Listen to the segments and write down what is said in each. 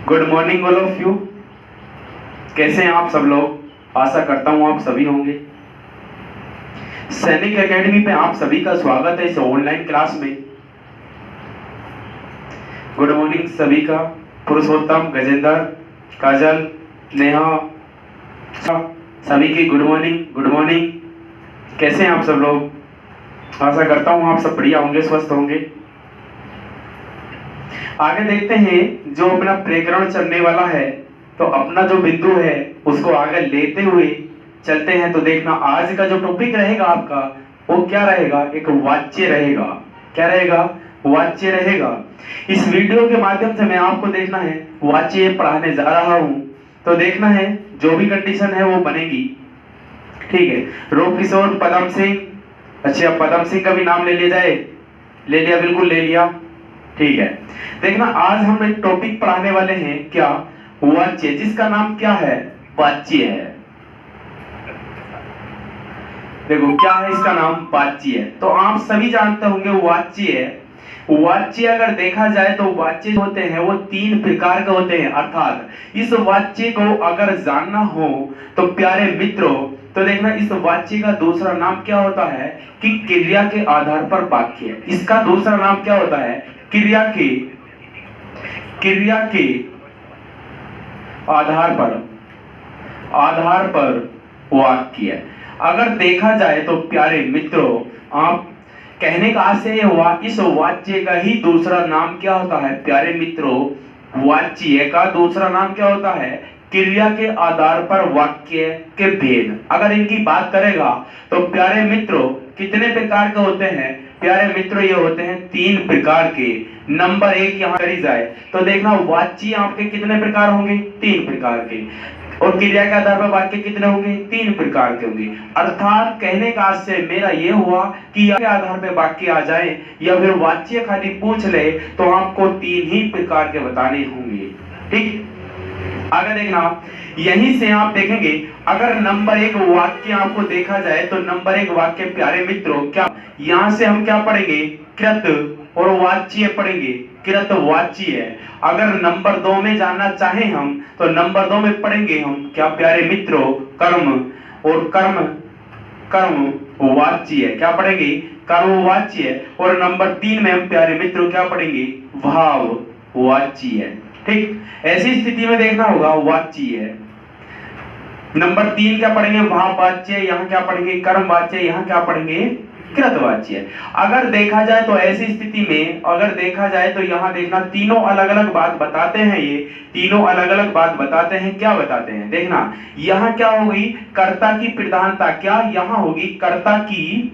Good morning all of you. कैसे हैं आप सब लोग? आशा करता हूं आप सभी होंगे। सैनिक एकेडमी पे आप सभी का स्वागत है इस ऑनलाइन क्लास में। गुड मॉर्निंग सभी का। पुरुषोत्तम, गजेंद्र, काजल, नेहा, सभी की गुड मॉर्निंग। Good morning. कैसे हैं आप सब लोग? आशा करता हूं आप सब बढ़िया होंगे, स्वस्थ होंगे। आगे देखते हैं जो अपना प्रकरण चलने वाला है, तो अपना जो बिंदु है उसको आगे लेते हुए चलते हैं। तो देखना आज का जो टॉपिक रहेगा आपका वो क्या रहेगा? एक वाच्य रहेगा। क्या रहेगा? वाच्य रहेगा। इस वीडियो के माध्यम से मैं आपको देखना है वाच्य पढ़ाने जा रहा हूं, तो देखना है जो भी कंडीशन है वो बनेगी। ठीक है। रोग किशोर, पदम सिंह। अच्छा, पदम सिंह का भी नाम ले लिया जाए? ले लिया, बिल्कुल ले लिया। ठीक है। देखना आज हम एक टॉपिक पढ़ाने वाले हैं, क्या? वाच्य, जिसका नाम क्या है? वाच्य है। देखो क्या है इसका नाम? वाच्य है। तो आप सभी जानते होंगे वाच्य है। वाच्य अगर देखा जाए तो वाच्य होते हैं वो तीन प्रकार के होते हैं। अर्थात इस वाच्य को अगर जानना हो तो प्यारे मित्रों, तो देखना इस वाच्य का दूसरा नाम क्या होता है कि क्रिया के आधार पर वाक्य। इसका दूसरा नाम क्या होता है? क्रिया के आधार पर वाक्य। अगर देखा जाए तो प्यारे मित्रों, आप कहने का आशय हुआ इस वाच्य का ही दूसरा नाम क्या होता है? प्यारे मित्रों, वाच्य का दूसरा नाम क्या होता है? क्रिया के आधार पर वाक्य के भेद। अगर इनकी बात करेगा तो प्यारे मित्रों कितने प्रकार के होते हैं? प्यारे मित्रों ये होते हैं तीन प्रकार के। नंबर एक यहाँ करी जाए तो देखना वाच्य आपके कितने प्रकार होंगे? तीन प्रकार के। और क्रिया के आधार पर वाक्य कितने होंगे? तीन प्रकार के होंगे। अर्थात कहने का आशय मेरा ये हुआ कि के आधार पर वाक्य आ जाए या फिर वाच्य खाली पूछ ले तो आपको तीन ही प्रकार के बताने होंगे। ठीक। आगे देखना, यहीं से आप देखेंगे अगर नंबर एक वाक्य आपको देखा जाए तो नंबर एक वाक्य प्यारे मित्रों क्या, यहां से हम क्या पढ़ेंगे? कृत और वाच्य पढ़ेंगे। कृत वाच्य है। अगर नंबर दो में जानना चाहें हम तो नंबर दो में पढ़ेंगे हम क्या प्यारे मित्रों? कर्म। और कर्म वाच्य है। क्या पढ़ेंगे? कर्म वाच्य। और नंबर तीन में हम प्यारे मित्रों क्या पढ़ेंगे? भाव वाच्य है। ठीक। ऐसी स्थिति में देखना होगा वाच्य है। नंबर तीन क्या पढ़ेंगे? भाव वाच्य। यहाँ क्या पढ़ेंगे? कर्म वाच्य। यहाँ क्या पढ़ेंगे? कृत वाच्य। अगर देखा जाए तो ऐसी स्थिति में अगर देखा जाए तो यहाँ देखना तीनों अलग अलग बात बताते हैं। ये तीनों अलग अलग बात बताते हैं। क्या बताते हैं? देखना यहाँ क्या होगी? कर्ता की प्रधानता। क्या यहाँ होगी? कर्ता की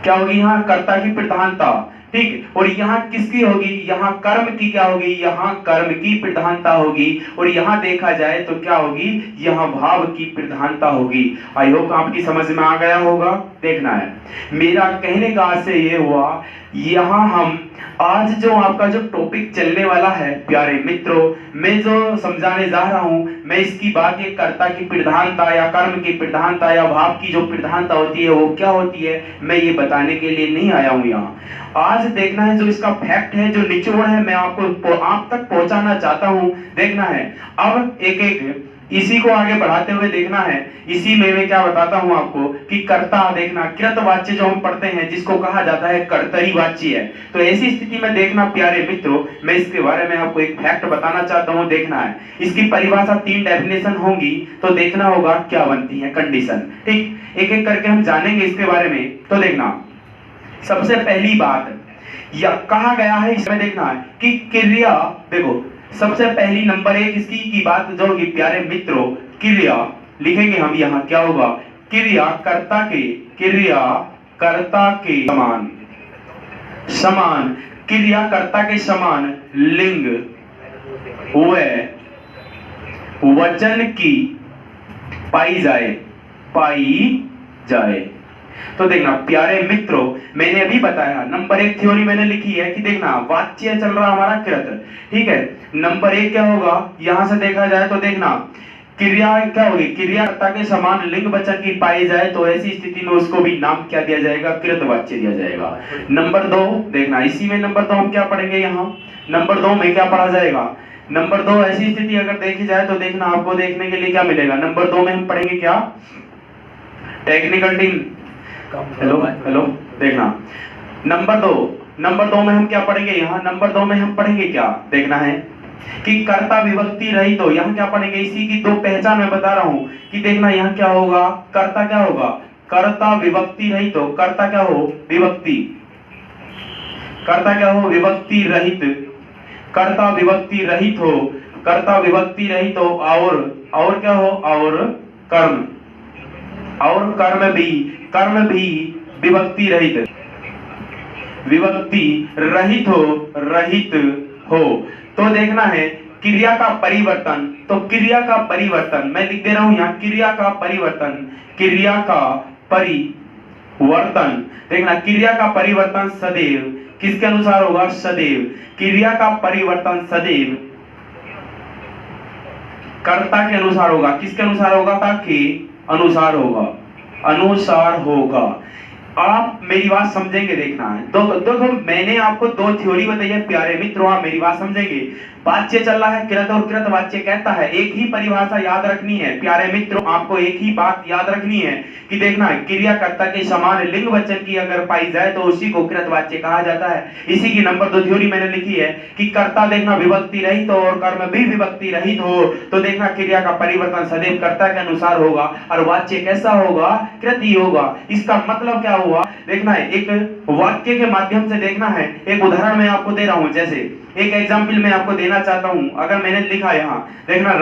क्या होगी? यहाँ कर्ता की प्रधानता। ठीक। और यहाँ किसकी होगी? यहाँ कर्म की क्या होगी? यहाँ कर्म की प्रधानता होगी। और यहाँ देखा जाए तो क्या होगी? यहाँ भाव की प्रधानता होगी। आई होप आपकी समझ में आ गया होगा। देखना है मेरा कहने का आशय ये हुआ, यहाँ हम आज जो आपका जो टॉपिक चलने वाला है प्यारे मित्रों, मैं जो समझाने जा रहा हूं, मैं इसकी बात ये कर्ता की प्रधानता या कर्म की प्रधानता या भाव की जो प्रधानता होती है वो क्या होती है, मैं ये बताने के लिए नहीं आया हूं यहाँ। आज देखना है जो इसका फैक्ट है, जो निचोड़ है, मैं आपको आप तक पहुंचाना चाहता हूं। देखना है अब एक एक इसी को आगे बढ़ाते हुए देखना है। इसी में मैं क्या बताता हूं आपको कि कर्ता, देखना कृत वाच्य जो हम पढ़ते हैं जिसको कहा जाता है कर्तरी वाच्य है। तो ऐसी स्थिति में देखना प्यारे मित्रों, मैं इसके बारे में आपको एक फैक्ट बताना चाहता हूं। देखना है इसकी परिभाषा, तीन डेफिनेशन होंगी, तो देखना होगा क्या बनती है कंडीशन। ठीक। एक एक करके हम जानेंगे इसके बारे में। तो देखना सबसे पहली बात या कहा गया है इसमें देखना है कि क्रिया, देखो सबसे पहली नंबर एक इसकी की बात जो होगी प्यारे मित्रों, क्रिया लिखेंगे हम यहाँ क्या होगा? क्रिया कर्ता के समान क्रिया कर्ता के समान लिंग व वचन की पाई जाए। तो देखना प्यारे मित्रों, मैंने अभी बताया नंबर एक थ्योरी मैंने लिखी है कि देखना वाच्य चल रहा हमारा कृत। ठीक है। नंबर एक क्या होगा? यहां से देखा जाए तो देखना क्रिया क्या होगी, क्रियाकर्ता के समान लिंग वचन की पाई जाए तो ऐसी स्थिति में उसको भी नाम क्या दिया जाएगा, कृतवाच्य दिया जाएगा। नंबर 2 देखना, इसी में नंबर 2 हम क्या पढ़ेंगे, यहाँ नंबर 2 में क्या पढ़ा जाएगा। नंबर 2 ऐसी स्थिति अगर देखी जाए तो देखना आपको देखने के लिए क्या मिलेगा। नंबर 2 में हम पढ़ेंगे क्या, टेक्निकल टीम हेलो हेलो देखना। नंबर 2 में हम क्या पढ़ेंगे, यहाँ नंबर 2 में हम पढ़ेंगे क्या देखना है कि कर्ता विभक्ति रहित हो। यहाँ क्या पढ़ेंगे, इसी की दो पहचान मैं बता रहा हूं कि देखना यहाँ क्या होगा, कर्ता क्या होगा, कर्ता विभक्ति रहित हो। कर्ता क्या हो, विभक्ति, कर्ता क्या हो, विभक्ति रहित, कर्ता विभक्ति रहित हो, कर्ता विभक्ति रहित हो और क्या हो, और कर्म भी विभक्ति रहित, विभक्ति रहित हो। तो देखना है क्रिया का परिवर्तन, तो क्रिया का परिवर्तन मैं लिख दे रहा हूं यहाँ, क्रिया का परिवर्तन, क्रिया का परिवर्तन देखना, क्रिया का परिवर्तन सदैव किसके अनुसार होगा, सदैव, क्रिया का परिवर्तन सदैव कर्ता के अनुसार होगा। किसके अनुसार होगा, कर्ता के अनुसार होगा। आप मेरी बात समझेंगे, देखना है देखो मैंने आपको दो थ्योरी बताई है प्यारे मित्रों, आप मेरी बात समझेंगे। वाच्य चल रहा है कृत और कृत वाच्य कहता है, एक ही परिभाषा याद रखनी है प्यारे मित्रों, आपको एक ही बात याद रखनी है कि देखना है क्रियाकर्ता के समान लिंग वचन की अगर पाई जाए तो उसी को कृत वाच्य कहा जाता है। इसी की नंबर 2 थ्योरी मैंने लिखी है कि कर्ता देखना विभक्ति रहित हो और कर्म भी विभक्ति रहित हो, तो देखना क्रिया का परिवर्तन सदैव कर्ता के अनुसार होगा और वाच्य कैसा होगा, कृत ही होगा। इसका मतलब क्या हुआ, देखना है एक वाक्य के माध्यम से देखना है, एक उदाहरण मैं आपको दे रहा हूं, जैसे एक एग्जाम्पल मैं आपको देना चाहता हूं। अगर मैंने लिखा यहां देखना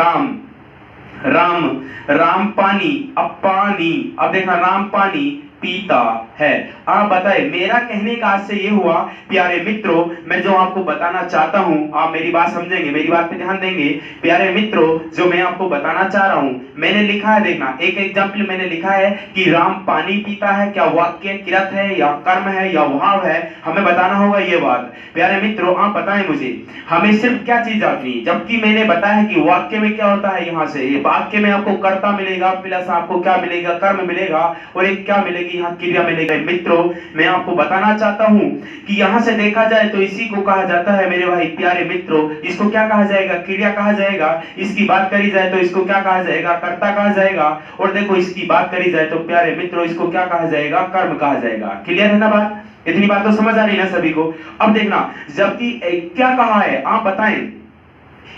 राम पानी, अब देखना राम पानी पीता है। आप बताए, मेरा कहने का आशय ये हुआ प्यारे मित्रों, मैं जो आपको बताना चाहता हूं, आप मेरी बात समझेंगे, मेरी बात पे ध्यान देंगे प्यारे मित्रों। जो मैं आपको बताना चाह रहा हूं मैंने लिखा है, देखना एक एग्जाम्पल मैंने लिखा है कि राम पानी पीता है, क्या वाक्य कृत है या कर्म है या भाव है, हमें बताना होगा ये बात प्यारे मित्रों। आप बताएं मुझे, हमें सिर्फ क्या चीज आती है, जबकि मैंने बताया कि वाक्य में क्या होता है, यहाँ से ये वाक्य में आपको कर्ता मिलेगा प्लस आपको क्या मिलेगा, कर्म मिलेगा और एक क्या मिलेगी, यहाँ क्रिया मिलेगा। मित्रों मैं आपको बताना चाहता हूं कि यहां से देखा जाए तो इसी को कहा जाता है मेरे भाई प्यारे मित्रों, इसको क्या कहा जाएगा, क्रिया कहा जाएगा। इसकी बात करी जाए तो इसको क्या कहा जाएगा, कर्ता कहा जाएगा। और देखो इसकी बात करी जाए तो प्यारे मित्रों इसको क्या कहा जाएगा, कर्म कहा जाएगा। क्लियर है ना बात, इतनी बात तो समझ आ रही है ना सभी को। अब देखना, जबकि क्या कहा है आप बताएं,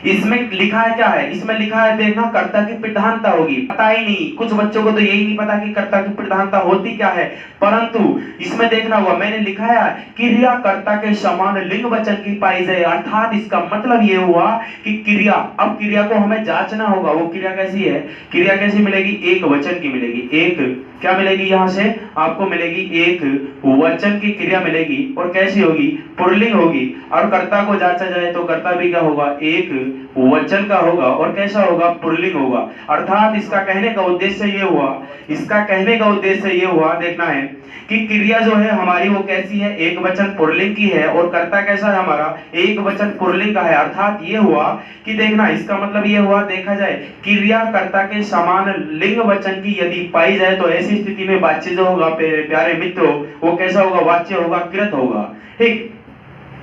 इसमें लिखा है क्या है, इसमें लिखा है देखना कर्ता की प्रधानता होगी। पता ही नहीं, कुछ बच्चों को तो यही नहीं पता कि कर्ता की प्रधानता होती क्या है, परंतु इसमें देखना हुआ मैंने लिखा है क्रिया कर्ता के समान लिंग वचन की पाई जाए, अर्थात इसका मतलब ये हुआ कि क्रिया, अब क्रिया को हमें जांचना होगा, वो क्रिया कैसी है, क्रिया कैसी मिलेगी, एक वचन की मिलेगी, एक क्या मिलेगी, यहां से आपको मिलेगी एक वचन की क्रिया मिलेगी और कैसी होगी, पुल्लिंग होगी। और कर्ता को जांचा जाए तो कर्ता भी क्या होगा, एक वचन का होगा और कैसा होगा, पुल्लिंग होगा। अर्थात इसका कहने का उद्देश्य ये हुआ, इसका कहने का उद्देश्य ये हुआ देखना है कि क्रिया जो है हमारी वो कैसी है, एक वचन पुल्लिंग की है और कर्ता कैसा है हमारा, एक वचन पुल्लिंग का है। अर्थात ये हुआ कि देखना इसका मतलब ये हुआ, देखा जाए क्रिया कर्ता के समान लिंग वचन की यदि पाई जाए तो ऐसी स्थिति में वाच्य जो होगा प्यारे मित्रों वो कैसा होगा, वाच्य होगा, कृत होगा। ठीक,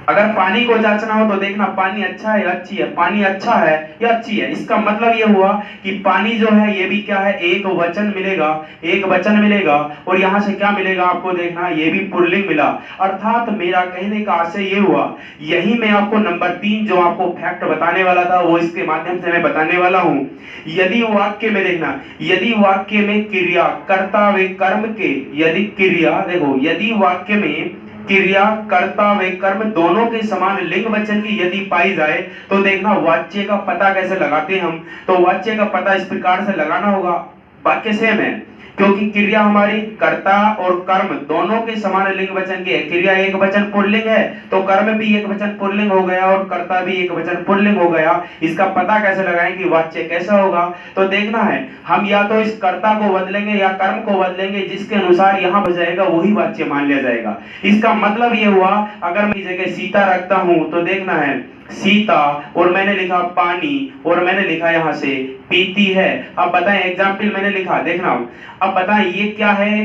अगर पानी को जांचना हो तो देखना पानी अच्छा है या अच्छी है, पानी अच्छा है या अच्छी है, इसका मतलब ये हुआ कि पानी जो है ये भी क्या है, एक वचन मिलेगा, एक वचन मिलेगा और यहां से क्या मिलेगा आपको देखना, ये भी पुल्लिंग मिला। अर्थात मेरा कहने का आशय ये हुआ, यही मैं आपको नंबर 3 जो आपको फैक्ट बताने वाला था वो इसके माध्यम से मैं बताने वाला हूं। यदि वाक्य में देखना, यदि वाक्य में क्रिया कर्ता व कर्म के, यदि क्रिया देखो, यदि वाक्य में क्रिया कर्ता व कर्म दोनों के समान लिंग वचन की यदि पाई जाए तो देखना वाच्य का पता कैसे लगाते हैं हम, तो वाच्य का पता इस प्रकार से लगाना होगा, वाक्य सेम है क्योंकि क्रिया हमारी कर्ता और कर्म दोनों के समान लिंग वचन की है। क्रिया एक वचन पुल्लिंग है तो कर्म भी एक वचन पुल्लिंग हो गया और कर्ता भी एक वचन पुल्लिंग हो गया। इसका पता कैसे लगाएं कि वाच्य कैसा होगा, तो देखना है हम या तो इस कर्ता को बदलेंगे या कर्म को बदलेंगे, जिसके अनुसार यहाँ हो जाएगा वही वाच्य मान लिया जाएगा। इसका मतलब ये हुआ, अगर मैं जगह सीता रखता हूं तो देखना है सीता, और मैंने लिखा पानी, और मैंने लिखा यहाँ से पीती है। अब बताएं, एग्जाम्पल मैंने लिखा, देखना अब बताएं ये क्या है,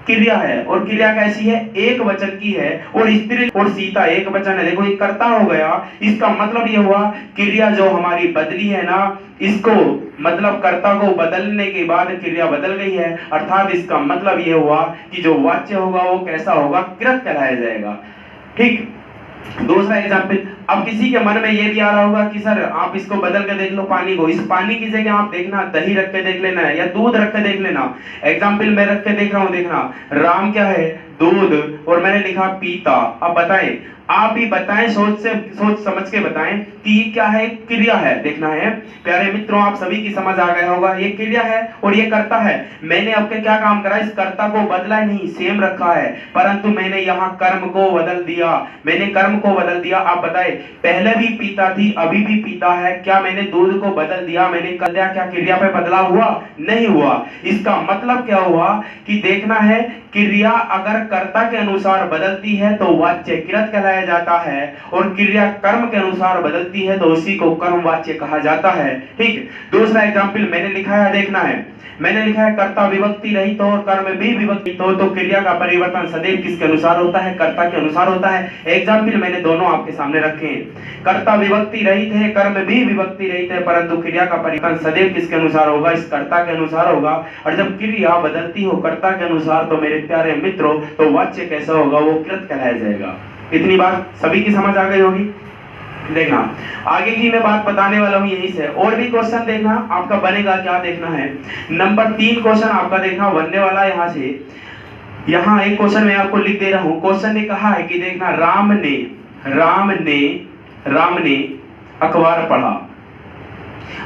क्रिया है, और क्रिया कैसी है, एक वचन की है, और स्त्री और सीता एक वचन है। देखो ये कर्ता हो गया, इसका मतलब ये हुआ क्रिया जो हमारी बदली है ना, इसको मतलब कर्ता को बदलने के बाद क्रिया बदल गई है, अर्थात इसका मतलब ये हुआ कि जो वाच्य होगा वो कैसा होगा, कृत कहलाया जाएगा। ठीक। दूसरा एग्जाम्पल, अब किसी के मन में ये भी आ रहा होगा कि सर आप इसको बदल के देख लो, पानी को, इस पानी की जगह आप देखना दही रख के देख लेना है या दूध रख के देख लेना। एग्जाम्पल मैं रख के देख रहा हूं, देखना राम क्या है, दूध, और मैंने लिखा पीता। अब बताएं, आप ही बताएं, सोच समझ के बताएं कि ये क्या है, क्रिया है, देखना है प्यारे मित्रों, आप सभी की समझ आ गया होगा, ये क्रिया है और ये कर्ता है। मैंने अब क्या काम करा, इस कर्ता को बदला नहीं, सेम रखा है, परंतु मैंने यहाँ कर्म को बदल दिया, मैंने कर्म को बदल दिया। आप बताए, पहले भी पीता थी अभी भी पीता है, क्या मैंने दूध को बदल दिया, मैंने कर दिया, क्या क्रिया पे बदलाव हुआ, नहीं हुआ। इसका मतलब क्या हुआ कि देखना है, क्रिया अगर कर्ता के अनुसार बदलती है तो वाच्य कृत कहलाया जाता है, और क्रिया कर्म के अनुसार बदलती है तो उसी को कर्म वाच्य कहा जाता है। ठीक। दूसरा एग्जाम्पल मैंने लिखा है, देखना है, मैंने लिखा है कर्ता विभक्ति रहित हो और कर्म भी विभक्ति तो क्रिया का परिवर्तन सदैव किसके अनुसार होता है, कर्ता के अनुसार होता है। एग्जाम्पल मैंने दोनों आपके सामने रखे हैं, कर्ता विभक्ति रहित है, कर्म भी विभक्ति रहित है, परंतु क्रिया का परिवर्तन सदैव किसके अनुसार होगा, इस कर्ता के अनुसार होगा। और जब क्रिया बदलती हो कर्ता के अनुसार तो मेरे प्यारे मित्रों, तो वाच्य कैसा होगा, वो कृत कहलाया जाएगा। इतनी बात सभी की समझ आ गई होगी। देखना आगे की मैं बात बताने वाला हूं यही से, और भी क्वेश्चन देखना आपका बनेगा क्या, देखना है नंबर 3 क्वेश्चन आपका देखना बनने वाला यहाँ से। यहाँ एक क्वेश्चन मैं आपको लिख दे रहा हूं, क्वेश्चन ने कहा है कि देखना राम ने अखबार पढ़ा,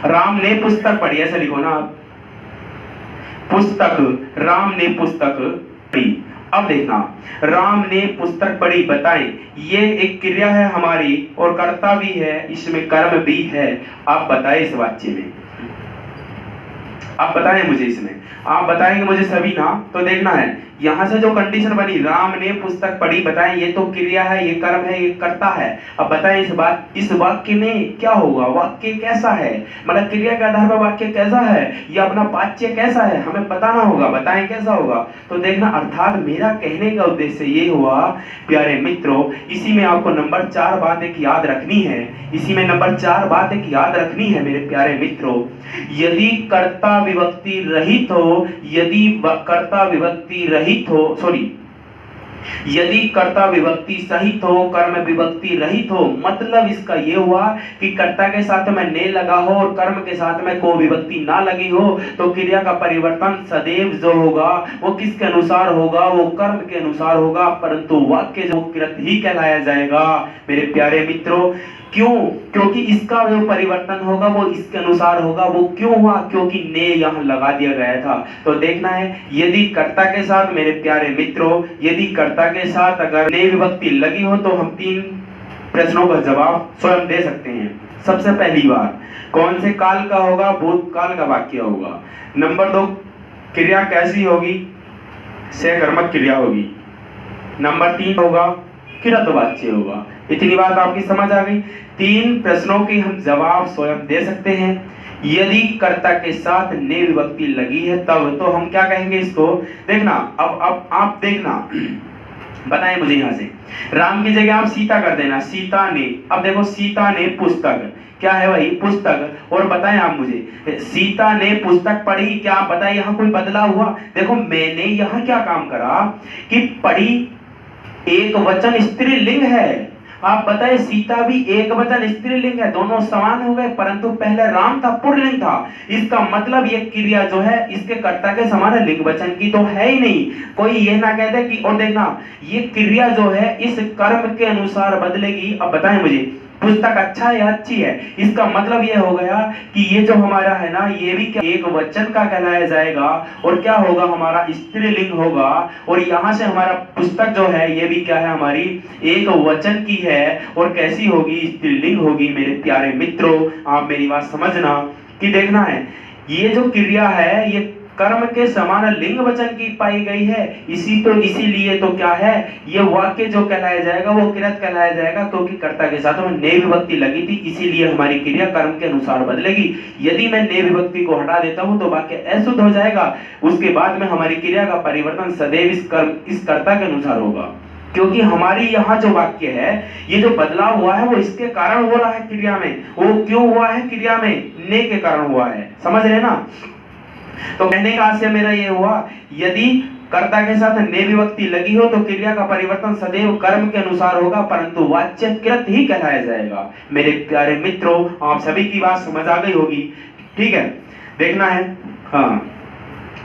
राम ने पुस्तक पढ़ी, ऐसा लिखो ना आप, पुस्तक, राम ने पुस्तक पढ़ी। अब देखना, राम ने पुस्तक पढ़ी, बताएं ये एक क्रिया है हमारी और कर्ता भी है, इसमें कर्म भी है। आप बताएं इस वाक्य में, आप बताएं मुझे, इसमें आप बताएंगे मुझे सभी ना, तो देखना है यहां से जो कंडीशन बनी, राम ने पुस्तक पढ़ी, बताएं ये तो क्रिया है, ये कर्म है, ये कर्ता है। अब बताएं इस वाक्य में क्या होगा, वाक्य कैसा है, मतलब क्रिया के आधार पर वाक्य कैसा है, या अपना वाच्य कैसा है, हमें बताना होगा, बताएं कैसा होगा। तो देखना, अर्थात मेरा कहने का उद्देश्य ये हुआ प्यारे मित्रों, इसी में आपको नंबर 4 बात एक याद रखनी है, इसी में नंबर 4 बात एक याद रखनी है मेरे प्यारे मित्रों। यदि कर्ता विभक्ति रहित हो, यदि कर्ता विभक्ति रहित हो, सॉरी, यदि कर्ता विभक्ति सहित हो, कर्म विभक्ति रहित हो, मतलब इसका ये हुआ कि कर्ता के साथ में ने लगा हो और कर्म के साथ में को विभक्ति ना लगी हो, तो क्रिया का परिवर्तन सदैव जो होगा वो किसके अनुसार होगा, वो कर्म के अनुसार होगा, परंतु वाक्य जो कृत ही कहलाया जाएगा मेरे प्यारे मित्रों। क्यों? क्योंकि इसका जो परिवर्तन होगा वो इसके अनुसार होगा। वो क्यों हुआ? क्योंकि ने यहाँ लगा दिया गया था। तो देखना है, यदि कर्ता के साथ मेरे प्यारे मित्रों, यदि कर्ता के साथ अगर ने विभक्ति लगी हो तो हम 3 प्रश्नों का जवाब स्वयं दे सकते हैं। सबसे पहली बार कौन से काल का होगा? भूतकाल का वाक्य होगा। नंबर 2, क्रिया कैसी होगी? सकर्मक क्रिया होगी। नंबर 3 होगा कृत वाच्य होगा। इतनी बात आपकी समझ आ गई। 3 प्रश्नों के हम जवाब स्वयं दे सकते हैं। यदि कर्ता के साथ ने विभक्ति लगी है तब तो हम क्या कहेंगे इसको। देखना, अब आप देखना, बताएं मुझे यहाँ से, राम की जगह आप सीता कर देना, सीता ने। अब देखो, सीता ने पुस्तक, क्या है वही पुस्तक। और बताएं आप मुझे, सीता ने पुस्तक पढ़ी, क्या आप बताएं यहाँ कोई बदलाव हुआ? देखो, मैंने यहाँ क्या काम करा कि पढ़ी एक वचन स्त्रीलिंग है। आप बताएं, सीता भी एक वचन स्त्रीलिंग है, दोनों समान हो गए, परंतु पहले राम था, पुल्लिंग था। इसका मतलब ये क्रिया जो है इसके कर्ता के समान है, लिंग वचन की तो है ही नहीं। कोई ये ना कह दे कि, और देखना, ये क्रिया जो है इस कर्म के अनुसार बदलेगी। अब बताएं मुझे, पुस्तक अच्छा है या अच्छी है? इसका मतलब ये हो गया कि ये जो हमारा है ना, ये भी क्या एक वचन का कहलाया जाएगा, और क्या होगा हमारा स्त्रीलिंग होगा। और यहाँ से हमारा पुस्तक जो है ये भी क्या है, हमारी एक वचन की है, और कैसी होगी? स्त्रीलिंग होगी। मेरे प्यारे मित्रों, आप मेरी बात समझना कि देखना है, ये जो क्रिया है ये कर्म के समान लिंग वचन की पाई गई है, इसीलिए तो क्या है, ये वाक्य जो कहलाया जाएगा वो कृत कहलाया जाएगा, क्योंकि कर्ता के साथ में ने विभक्ति लगी थी, इसीलिए हमारी क्रिया कर्म के अनुसार बदलेगी। यदि मैं ने विभक्ति को हटा देता हूं तो वाक्य अशुद्ध हो जाएगा। उसके बाद में हमारी क्रिया का परिवर्तन सदैव इस कर्ता के अनुसार होगा, क्योंकि हमारी यहाँ जो वाक्य है, ये जो बदलाव हुआ है वो इसके कारण हो रहा है क्रिया में। वो क्यों हुआ है क्रिया में? ने के कारण हुआ है, समझ रहे ना। तो कहने का आशय मेरा ये हुआ, यदि कर्ता के साथ ने विभक्ति लगी हो तो क्रिया का परिवर्तन सदैव कर्म के अनुसार होगा, परंतु वाच्य कृत ही कहलाया जाएगा। मेरे प्यारे मित्रों, आप सभी की बात समझ आ गई होगी, ठीक है। देखना है, हाँ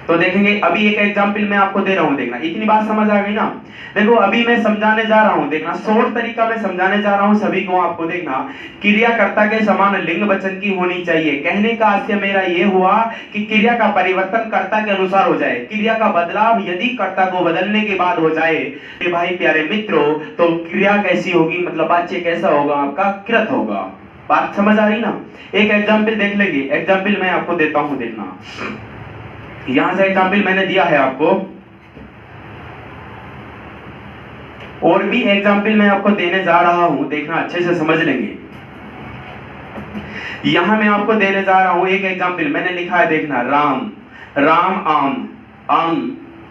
तो देखेंगे। अभी एक एग्जाम्पल मैं आपको दे रहा हूं, देखना। इतनी बात समझ आ गई ना। देखो अभी मैं समझाने जा रहा हूं, देखना शॉर्ट तरीका में समझाने जा रहा हूं सभी को। आपको देखना, क्रिया कर्ता के समान लिंग वचन की होनी चाहिए। कहने का आशय मेरा ये हुआ कि क्रिया का परिवर्तन कर्ता के अनुसार हो जाए। क्रिया का बदलाव यदि कर्ता को बदलने के बाद हो जाए, भाई प्यारे मित्रों, तो क्रिया कैसी होगी, मतलब वाच्य कैसा होगा आपका? कृत होगा। बात समझ आ रही ना। एक एग्जाम्पल देख लेंगे। एग्जाम्पल मैं आपको देता हूं, देखना। यहां से एग्जाम्पल मैंने दिया है आपको, और भी एग्जाम्पल मैं आपको देने जा रहा हूं, देखना अच्छे से समझ लेंगे। यहां मैं आपको देने जा रहा हूं एक एग्जाम्पल, मैंने लिखा है, देखना। राम आम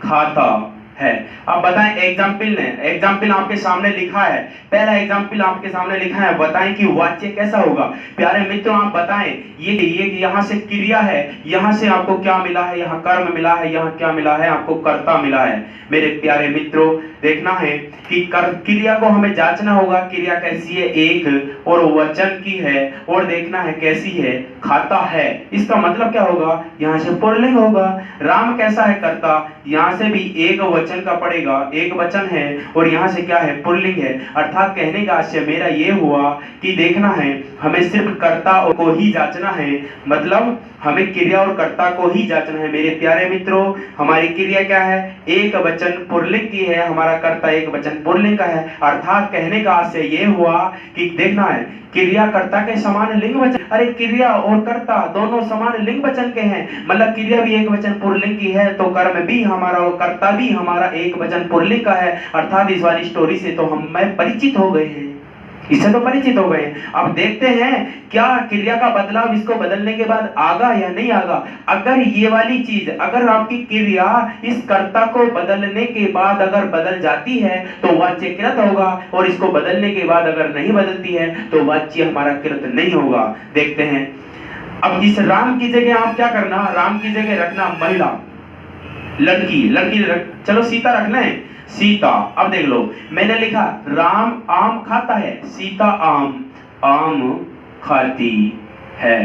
खाता है। अब बताएं, एग्जाम्पल आपके सामने लिखा है, पहला एग्जाम्पल आपके सामने लिखा है, बताएं कि वाच्य कैसा होगा। प्यारे मित्रों आप बताएं, ये यहाँ से क्रिया है, यहाँ से आपको क्या मिला है? यहाँ कर्म मिला है, यहाँ क्या मिला है? आपको कर्ता मिला है। मेरे प्यारे मित्रों देखना है कि क्रिया को हमें जांचना होगा, क्रिया कैसी है, एक और वचन की है, और देखना है कैसी है, खाता है। इसका मतलब क्या होगा? यहाँ से पुल्लिंग होगा। राम कैसा है? कर्ता, यहाँ से भी एक वचन का पड़ेगा, एक वचन है, और यहाँ से क्या है? पुल्लिंग है। अर्थात कहने का आशय मेरा ये हुआ कि देखना है हमें सिर्फ कर्ता को ही जांचना है, मतलब हमें क्रिया और कर्ता को ही जांचना है। मेरे प्यारे मित्रों हमारी क्रिया क्या है? एक वचन पुल्लिंग की है, हमारा कर्ता एक वचन पुल्लिंग का है। अर्थात कहने का आशय ये हुआ कि देखना है क्रिया कर्ता के समान लिंग वचन। अरे क्रिया और कर्ता दोनों समान लिंग वचन के हैं, मतलब क्रिया भी एक वचन पुल्लिंग की है, तो कर्म भी हमारा और कर्ता भी हमारा एक वचन पुल्लिंग का है। अर्थात इस वाली स्टोरी से तो हम परिचित हो गए हैं, इससे तो परिचित हो गए। अब देखते हैं क्या क्रिया का बदलाव इसको बदलने के बाद आगा या नहीं आगा। अगर ये वाली चीज, अगर आपकी क्रिया इस कर्ता को बदलने के बाद अगर बदल जाती है तो वाच्य कृत होगा, और इसको बदलने के बाद अगर नहीं बदलती है तो वाच्य हमारा कृत नहीं होगा। देखते हैं। अब इस राम की जगह आप क्या करना, राम की जगह रखना महिला, लड़की चलो सीता रखना है, सीता। अब देख लो मैंने लिखा राम आम खाता है, सीता आम खाती है।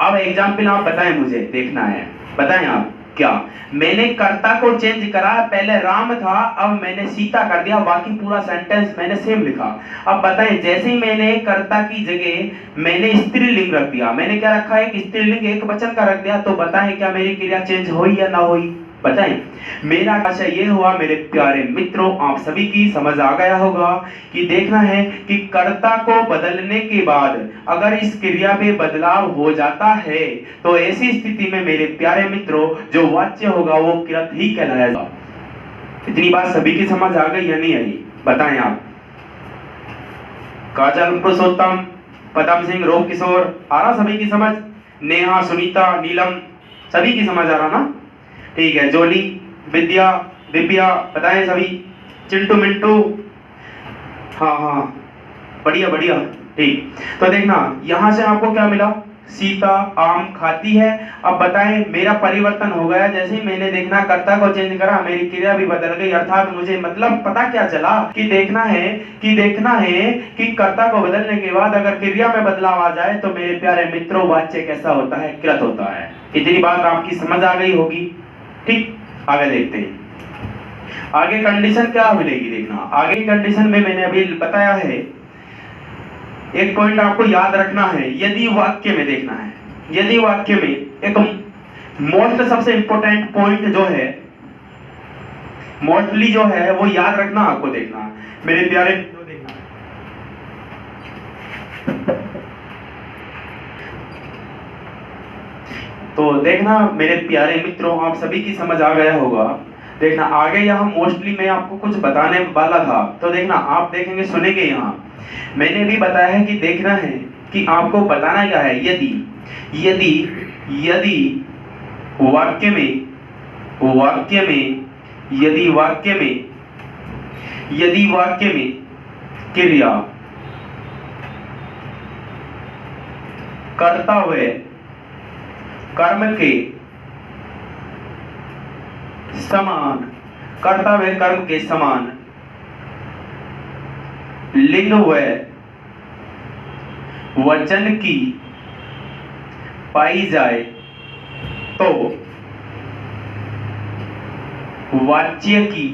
अब एग्जाम्पल आप बताएं, मुझे देखना है, बताएं आप क्या। मैंने कर्ता को चेंज करा, पहले राम था अब मैंने सीता कर दिया, बाकी पूरा सेंटेंस मैंने सेम लिखा। अब बताएं, जैसे ही मैंने कर्ता की जगह मैंने स्त्रीलिंग रख दिया, मैंने क्या रखा है? एक स्त्रीलिंग एक वचन का रख दिया, तो बताएं क्या मेरी क्रिया चेंज हुई या ना हुई? बताएं। मेरा आशा ये हुआ मेरे प्यारे मित्रों, आप सभी की समझ आ गया होगा कि देखना है कि कर्ता को बदलने के बाद अगर इस क्रिया पे बदलाव हो जाता है तो ऐसी स्थिति में मेरे प्यारे मित्रों जो वाच्य होगा वो कृत ही कहलाएगा। इतनी बात सभी की समझ आ गई या नहीं आई? बताएं आप। काजल, पुरुषोत्तम, पदम सिंह, रोह किशोर, आ रहा सभी की समझ? नेहा, सुनीता, नीलम, सभी की समझ आ रहा ना? ठीक है। जोली, विद्या, दिव्या, बताएं सभी। चिंटू, मिंटू, हाँ बढ़िया ठीक। तो देखना यहां से आपको क्या मिला? सीता आम खाती है। अब बताएं मेरा परिवर्तन हो गया, जैसे ही मैंने देखना कर्ता को चेंज करा मेरी क्रिया भी बदल गई। अर्थात मुझे मतलब पता क्या चला कि देखना है कि कर्ता को बदलने के बाद अगर क्रिया में बदलाव आ जाए तो मेरे प्यारे मित्रों वाच्य कैसा होता है? कृत होता है। इतनी बात आपकी समझ आ गई होगी। ठीक, आगे देखते हैं। आगे कंडीशन क्या मिलेगी? देखना आगे की कंडीशन में मैंने अभी बताया है, एक पॉइंट आपको याद रखना है। यदि वाक्य में देखना है, यदि वाक्य में एक मोस्ट सबसे इंपॉर्टेंट पॉइंट जो है, मोस्टली जो है वो याद रखना आपको। देखना मेरे प्यारे मित्रों, देखना तो देखना मेरे प्यारे मित्रों, आप सभी की समझ आ गया होगा। देखना आगे यहाँ मोस्टली मैं आपको कुछ बताने वाला था, तो देखना आप देखेंगे सुनेंगे। यहाँ मैंने भी बताया है कि देखना है कि आपको बताना क्या है। यदि यदि यदि वाक्य में वाक्य में यदि वाक्य में यदि वाक्य में क्रिया करता हुए कर्म के समान लिंग व वचन की पाई जाए तो वाच्य की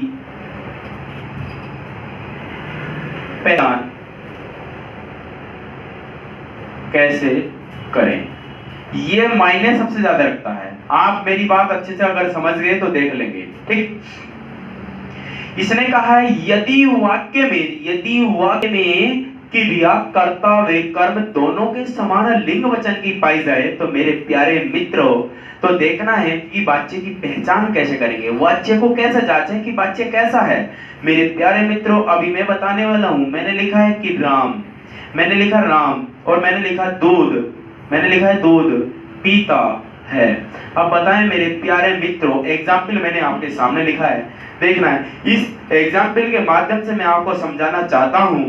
पहचान कैसे करें। ये मायने सबसे ज्यादा रखता है। आप मेरी बात अच्छे से अगर समझ गए तो देख लेंगे, ठीक। इसने कहा है यदि वाक्य में क्रिया कर्ता व कर्म दोनों के समान लिंग वचन की पाई जाए तो मेरे प्यारे मित्रों, तो देखना है कि वाच्य की पहचान कैसे करेंगे, वाच्य को कैसे जांचें कि वाच्य कैसा है। मेरे प्यारे मित्रों, अभी मैं बताने वाला हूं। मैंने लिखा है कि राम, मैंने लिखा राम, और मैंने लिखा दूध, मैंने लिखा है दूध पीता है। अब बताएं मेरे प्यारे मित्रों, एग्जाम्पल मैंने आपके सामने लिखा है, देखना है। इस एग्जाम्पल के माध्यम से मैं आपको समझाना चाहता हूं।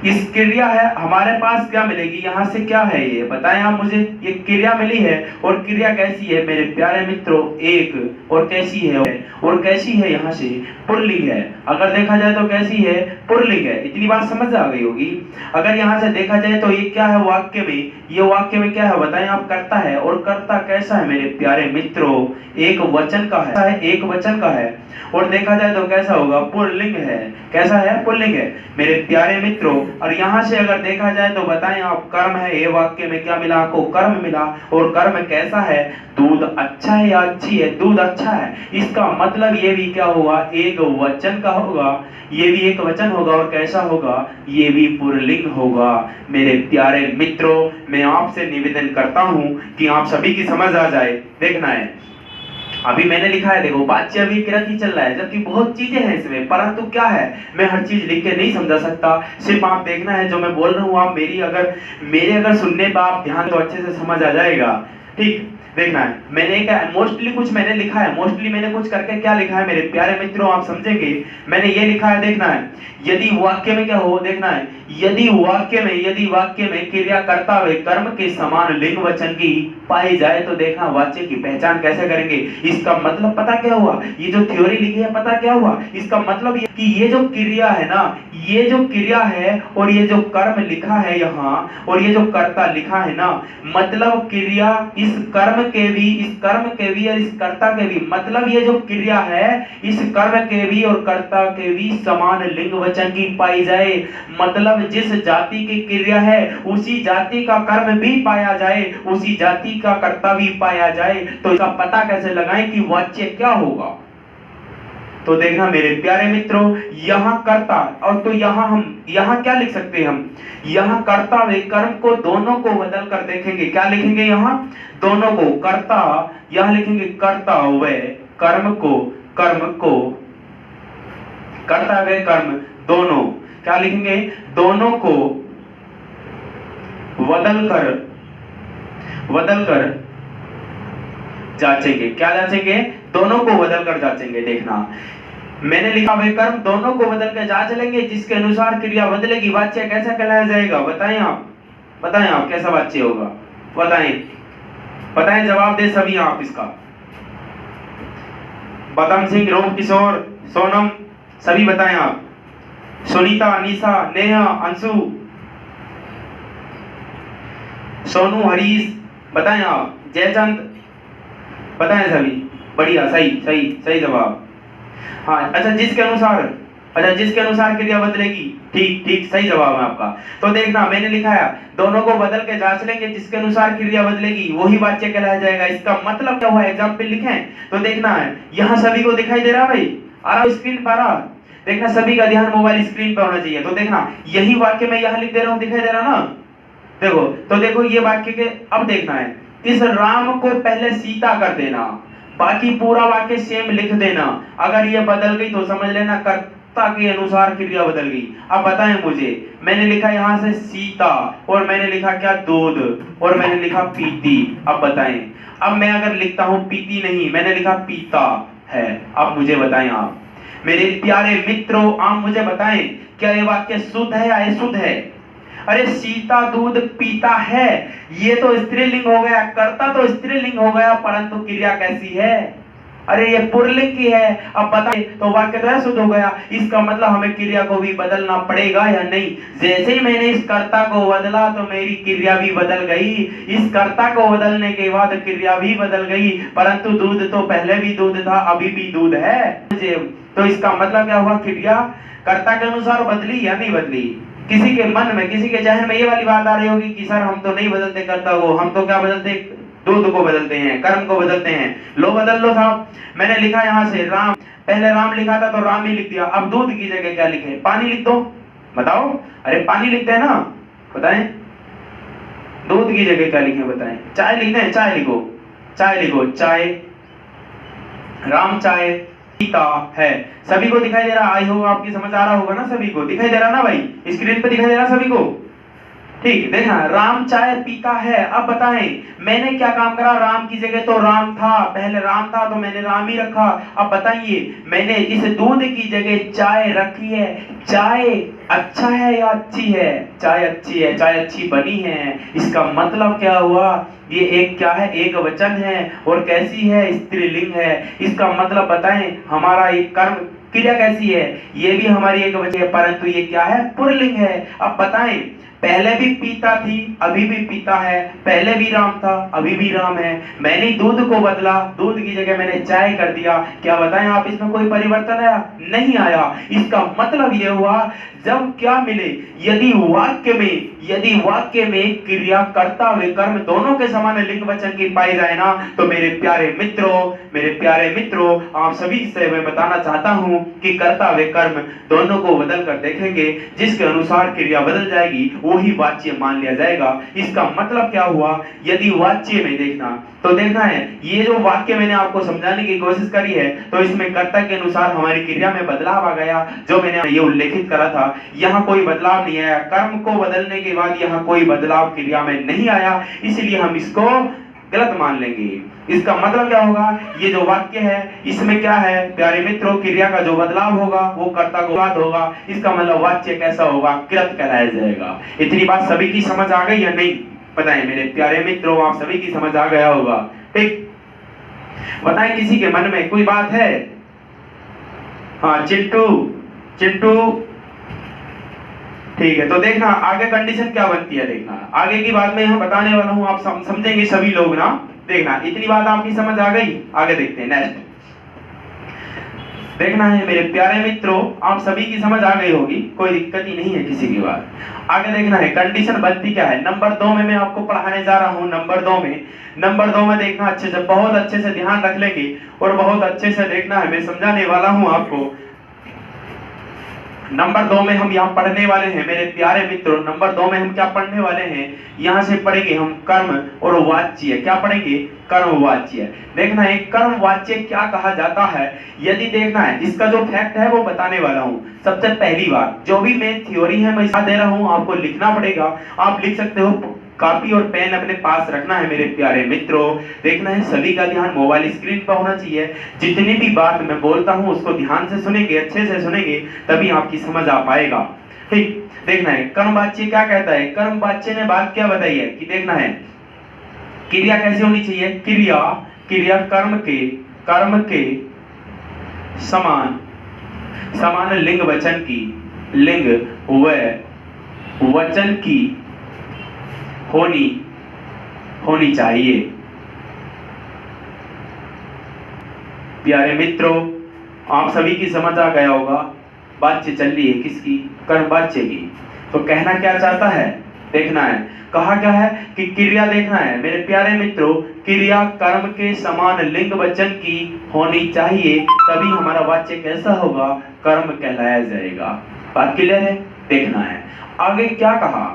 इस क्रिया है, हमारे पास क्या मिलेगी, यहाँ से क्या है ये बताएं आप मुझे। ये क्रिया मिली है, और क्रिया कैसी है मेरे प्यारे मित्रों, एक, और कैसी है, और कैसी है, यहाँ से पुल्लिंग है। अगर देखा जाए तो कैसी है, पुल्लिंग है। इतनी बात समझ आ गई होगी। अगर यहाँ से देखा जाए तो ये क्या है वाक्य में, ये वाक्य में क्या है बताएं आप, करता है। और करता कैसा है मेरे प्यारे मित्रों, एक वचन का है, एक वचन का है। और देखा जाए तो कैसा होगा, पुल्लिंग है। कैसा है, पुल्लिंग है मेरे प्यारे मित्रों। और यहाँ से अगर देखा जाए तो बताएं आप, कर्म है। ये वाक्य में क्या मिला आपको, कर्म मिला। और कर्म कैसा है, दूध अच्छा है या अच्छी है, दूध अच्छा है। इसका मतलब ये भी क्या होगा, एक वचन का होगा, ये भी एक वचन होगा। और कैसा होगा, ये भी पुल्लिंग होगा। मेरे प्यारे मित्रों, मैं आपसे निवेदन करता हूं कि आप सभी की समझ आ जाए। देखना है अभी मैंने लिखा है, देखो वाच्य अभी कृत ही चल रहा है, जबकि बहुत चीजें हैं इसमें, परंतु क्या है, मैं हर चीज लिख के नहीं समझा सकता। सिर्फ आप देखना है जो मैं बोल रहा हूँ, आप मेरे अगर सुनने पर आप ध्यान तो अच्छे से समझ आ जाएगा, ठीक। देखना है मैंने क्या मोस्टली कुछ मैंने लिखा है, मोस्टली मैंने कुछ करके क्या लिखा है मेरे प्यारे मित्रों, आप समझेंगे। मैंने ये लिखा है, देखना है यदि वाक्य में क्या हो, देखना है यदि वाक्य में क्रिया करता हुए कर्म के समान लिंग वचन की पाई जाए तो देखना वाच्य की पहचान कैसे करेंगे। इसका मतलब पता क्या हुआ, ये जो थ्योरी लिखी है पता क्या हुआ, इसका मतलब ये कि ये जो क्रिया है ना, ये जो क्रिया है और ये जो कर्म लिखा है यहाँ, और ये जो कर्ता लिखा है ना, मतलब क्रिया इस कर्म के भी और इस कर्ता के भी, मतलब ये जो क्रिया है इस कर्म के भी और कर्ता के भी समान लिंग वचन की पाई जाए। मतलब जिस जाति की क्रिया है उसी जाति का कर्म भी पाया जाए, उसी जाति का कर्ता भी पाया जाए। तो इसका पता कैसे लगाएं कि वाच्य क्या होगा। तो देखना मेरे प्यारे मित्रों, यहाँ कर्ता, और तो यहाँ क्या लिख सकते हैं हम, यहाँ कर्ता व कर्म को दोनों को बदल कर देखेंगे। क्या लिखेंगे यहाँ, दोनों को, कर्ता यहाँ लिखेंगे कर्ता व कर्म को कर्ता व कर्म दोनों, क्या लिखेंगे, दोनों को बदल कर जांचेंगे। क्या जांचेंगे, दोनों को बदल कर जांचेंगे। देखना मैंने लिखा वे कर्म दोनों को बदल कर जांच लेंगे, जिसके अनुसार क्रिया बदलेगी वाच्य कैसा कहलाया जाएगा। बताएं आप कैसा वाच्य होगा, बताएं जवाब दे सभी आप इसका। पदम सिंह, रोम किशोर, सोनम, सभी बताएं आप। सुनीता, निशा, नेहा, अंशु, सोनू, हरीश, बताएं आप। जयचंद, बताएं सभी। बढ़िया, सही जवाब। हाँ, अच्छा जिसके अनुसार क्रिया बदलेगी, ठीक सही जवाब है आपका। तो देखना मैंने लिखा है दोनों को बदल के जांच लेंगे, जिसके अनुसार क्रिया बदलेगी वही वाच्य कहलाया जाएगा। इसका मतलब क्या हुआ, एग्जाम्पल लिखें तो देखना है यहाँ सभी को दिखाई दे रहा भाई, आ रहा स्क्रीन पर आ रहा। देखना सभी का ध्यान मोबाइल स्क्रीन पर होना चाहिए। तो देखना यही वाक्य मैं यहाँ लिख दे रहा हूँ, दिखाई दे रहा ना, देखो। तो देखो ये वाक्य के, अब देखना है इस राम को पहले सीता कर देना, बाकी पूरा वाक्य सेम लिख देना। अगर ये बदल गई तो समझ लेना कर्ता के अनुसार क्रिया बदल गई। अब बताएं मुझे, मैंने लिखा यहाँ से सीता और मैंने लिखा क्या दूध और मैंने लिखा पीती। अब बताएं, अब मैं अगर लिखता हूं पीती नहीं, मैंने लिखा पीता है। अब मुझे बताएं आप मेरे प्यारे मित्रों, आप मुझे बताएं क्या ये वाक्य शुद्ध है या अशुद्ध है? अरे सीता दूध पीता है, ये तो स्त्रीलिंग हो गया, कर्ता तो स्त्रीलिंग हो गया, परंतु क्रिया कैसी है? अरे ये पुल्लिंग की है। अब बताइए तो वाक्य तो शुद्ध हो गया। इसका मतलब हमें क्रिया को भी बदलना पड़ेगा या नहीं? जैसे ही मैंने इस कर्ता को बदला तो मेरी क्रिया भी बदल गई। इस कर्ता को बदलने के बाद क्रिया भी बदल गई, परंतु दूध तो पहले भी दूध था, अभी भी दूध है। तो इसका मतलब क्या हुआ? क्रिया कर्ता के अनुसार बदली या नहीं बदली? किसी के मन में, किसी के जहन में ये वाली बात आ रही होगी कि सर हम तो नहीं बदलते कर्ता को, हम तो क्या बदलते, दूध को बदलते हैं, कर्म को बदलते हैं। लो बदल लो साहब। मैंने लिखा यहाँ से राम, पहले राम लिखा था तो राम ही लिख दिया। अब दूध की जगह क्या लिखे? पानी लिख दो। बताओ, अरे पानी लिखते हैं ना, बताएं। दूध की जगह क्या लिखे बताएं? चाय लिखते हैं, चाय लिखो, चाय लिखो, चाय, राम चाय, पीता है। सभी को दिखाई दे रहा? आई हो आपकी समझ आ रहा होगा ना? सभी को दिखाई दे रहा ना भाई? स्क्रीन पे दिखाई दे रहा सभी को? ठीक, देखना राम चाय पीता है। अब बताएं मैंने क्या काम करा? राम की जगह तो राम था, पहले राम था तो मैंने राम ही रखा। अब बताइए मैंने इस दूध की जगह चाय रखी है। चाय अच्छा है या अच्छी है? चाय अच्छी है, चाय अच्छी बनी है। इसका मतलब क्या हुआ? ये एक क्या है? एक वचन है। और कैसी है? स्त्रीलिंग है। इसका मतलब बताएं हमारा एक कर्म क्रिया कैसी है? ये भी हमारी एक वचन है, परंतु ये क्या है? पुल्लिंग है। अब बताएं पहले भी पीता थी, अभी भी पीता है, पहले भी राम था, अभी भी राम है। मैंने दूध को बदला, दूध की जगह मैंने चाय कर दिया। क्या बताएं आप, इसमें कोई परिवर्तन आया? नहीं आया। इसका मतलब यह हुआ जब क्या मिले, यदि वाक्य में क्रिया कर्ता व कर्म दोनों के समान लिंग वचन की पाई जाए ना, तो मेरे प्यारे मित्रों आप सभी से मैं बताना चाहता हूं कि कर्ता व कर्म दोनों को बदल कर देखेंगे, जिसके अनुसार क्रिया बदल जाएगी वही वाच्य मान लिया जाएगा। इसका मतलब क्या हुआ? यदि वाच्य में देखना तो देखना है, ये जो वाक्य मैंने आपको समझाने की कोशिश करी है तो इसमें कर्ता के अनुसार हमारी क्रिया में बदलाव आ गया, जो मैंने ये उल्लेखित करा था। यहाँ कोई बदलाव नहीं आया, कर्म को बदलने के बाद यहाँ कोई बदलाव क्रिया में नहीं आया, इसलिए हम इसको गलत मान लेंगे। इसका मतलब क्या होगा? ये जो वाक्य है इसमें क्या है प्यारे मित्रों? क्रिया का जो बदलाव होगा वो कर्ता को बाद होगा। इसका मतलब वाक्य कैसा होगा? कृत कहलाया जाएगा। इतनी बात सभी की समझ आ गई या नहीं? बताएं मेरे प्यारे मित्रों, आप सभी की समझ आ गया होगा? ठीक, बताएं किसी के मन में कोई बात है? हाँ चिंटू, ठीक है। तो देखना आगे कंडीशन क्या बनती है, देखना आगे की बात मैं यहाँ बताने वाला हूँ, आप समझेंगे सभी लोग ना। देखना इतनी बात आपकी समझ आ गई? आगे देखते हैं नेक्स्ट। देखना है मेरे प्यारे मित्रों, आप सभी की समझ आ गई होगी, कोई दिक्कत ही नहीं है किसी की बात। आगे देखना है कंडीशन बनती क्या है। नंबर 2 में मैं आपको पढ़ाने जा रहा हूँ। नंबर दो में देखना अच्छे से, बहुत अच्छे से ध्यान रख लेंगे और बहुत अच्छे से देखना है, मैं समझाने वाला हूँ आपको। नंबर 2 में हम यहाँ पढ़ने वाले हैं मेरे प्यारे मित्रों। नंबर 2 में हम क्या पढ़ने वाले हैं? यहाँ से पढ़ेंगे हम कर्म और वाच्य। क्या पढ़ेंगे? कर्म वाच्य। देखना है कर्म वाच्य क्या कहा जाता है, यदि देखना है इसका जो फैक्ट है वो बताने वाला हूँ। सबसे पहली बात, जो भी मैं थ्योरी है मैं दे रहा हूँ आपको लिखना पड़ेगा। आप लिख सकते हो, कॉपी और पेन अपने पास रखना है मेरे प्यारे मित्रों। देखना है सभी का ध्यान मोबाइल स्क्रीन पर होना चाहिए। जितनी भी बात मैं बोलता हूँ उसको ध्यान से सुनेंगे, अच्छे से सुनेंगे, तभी आपकी समझ आ पाएगा। ठीक, देखना है कर्म वाच्य क्या कहता है। कर्म वाच्य ने बात क्या बताई है कि देखना है क्रिया कैसी होनी चाहिए। क्रिया कर्म के समान लिंग वचन की, लिंग व वचन की होनी चाहिए। प्यारे मित्रों, आप सभी की समझ आ गया होगा। बातचीत चल रही है किसकी? कर्म वाच्य की। तो कहना क्या चाहता है? देखना है कहा क्या है कि क्रिया, देखना है मेरे प्यारे मित्रों, क्रिया कर्म के समान लिंग वचन की होनी चाहिए, तभी हमारा वाच्य कैसा होगा? कर्म कहलाया जाएगा। बात क्लियर है? देखना है आगे क्या कहा।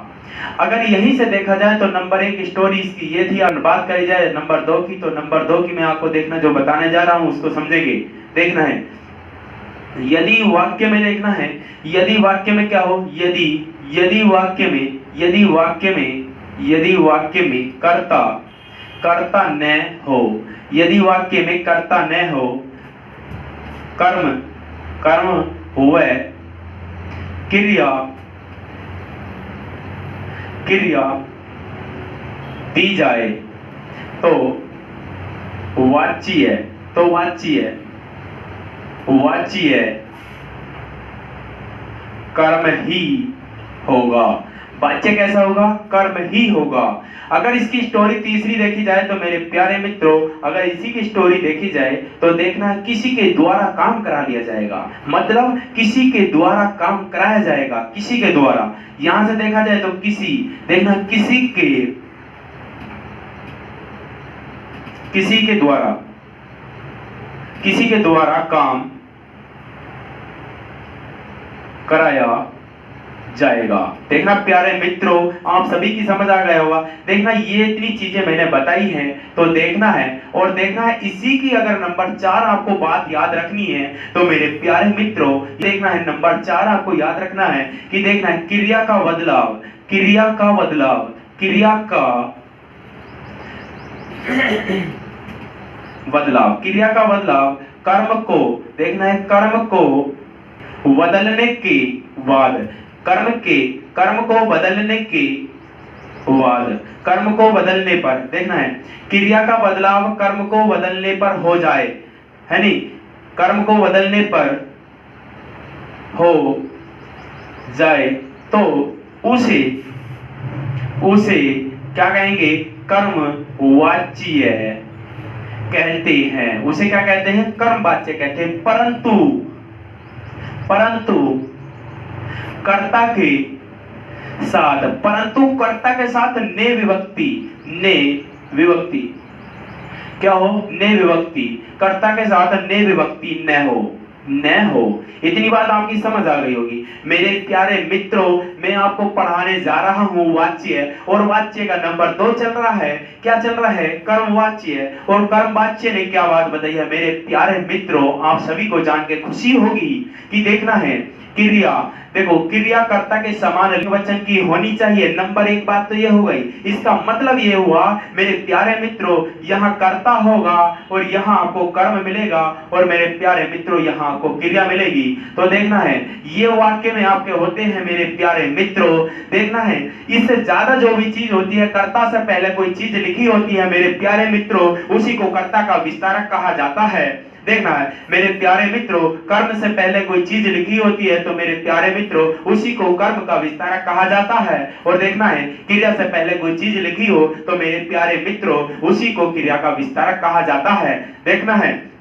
अगर यहीं से देखा जाए तो नंबर 1 स्टोरी इसकी ये थी। और बात करी जाए नंबर 2 की, तो नंबर 2 की मैं आपको देखना जो बताने जा रहा हूं उसको समझेंगे। देखना है यदि वाक्य में, देखना है यदि वाक्य में क्या हो, यदि वाक्य में कर्ता न हो, यदि वाक्य में कर्ता न हो, कर्म हुए, क्रिया दी जाए तो वाच्य कर्म ही होगा। वाच्य कैसा होगा? कर्म ही होगा। अगर इसकी स्टोरी तीसरी देखी जाए तो मेरे प्यारे मित्रों, अगर इसी की स्टोरी देखी जाए तो देखना किसी के द्वारा काम करा लिया जाएगा, मतलब किसी के द्वारा काम कराया जाएगा, किसी के द्वारा। यहां से देखा जाए तो किसी, देखना किसी के द्वारा काम कराया जाएगा। देखना प्यारे मित्रों, आप सभी की समझ आ गया होगा। देखना ये इतनी चीजें मैंने बताई हैं तो देखना है, और देखना है इसी की अगर नंबर 4 आपको बात याद रखनी है तो मेरे प्यारे मित्रों देखना है नंबर 4 आपको याद रखना है कि देखना है क्रिया का बदलाव कर्म को, देखना है कर्म को बदलने के बाद, कर्म को बदलने पर, देखना है क्रिया का बदलाव कर्म को बदलने पर हो जाए, है नहीं, कर्म को बदलने पर हो जाए तो उसे क्या कहेंगे? कर्म वाच्य कहते हैं। उसे क्या कहते हैं? कर्म वाच्य कहते हैं। परंतु कर्ता के साथ ने विभक्ति क्या हो? ने विभक्ति, कर्ता के साथ ने विभक्ति न हो। इतनी बात आपकी समझ आ गई होगी। मेरे प्यारे मित्रों, मैं आपको पढ़ाने जा रहा हूँ वाच्य, और वाच्य का नंबर 2 चल रहा है। क्या चल रहा है? कर्म वाच्य। और कर्म वाच्य ने क्या बात बताई है मेरे प्यारे मित्रों, आप सभी को जान के खुशी होगी कि देखना है क्रिया, देखो क्रिया कर्ता के समान वचन की होनी चाहिए। नंबर 1 बात तो ये हो गई। इसका मतलब ये हुआ मेरे प्यारे मित्रों, यहाँ कर्ता होगा और यहाँ आपको कर्म मिलेगा, और मेरे प्यारे मित्रों यहाँ आपको क्रिया मिलेगी। तो देखना है ये वाक्य में आपके होते हैं मेरे प्यारे मित्रों। देखना है इससे ज्यादा जो भी चीज होती है, कर्ता से पहले कोई चीज लिखी होती है मेरे प्यारे मित्रों, उसी को कर्ता का विस्तारक कहा जाता है। देखना है मेरे प्यारे मित्रों, कर्म से पहले कोई चीज लिखी होती है तो मेरे प्यारे मित्रों उसी को कर्म का विस्तारक कहा जाता है। और देखना है क्रिया से पहले कोई चीज लिखी हो तो मेरे प्यारे मित्रों उसी को क्रिया का विस्तारक कहा जाता है। देखना है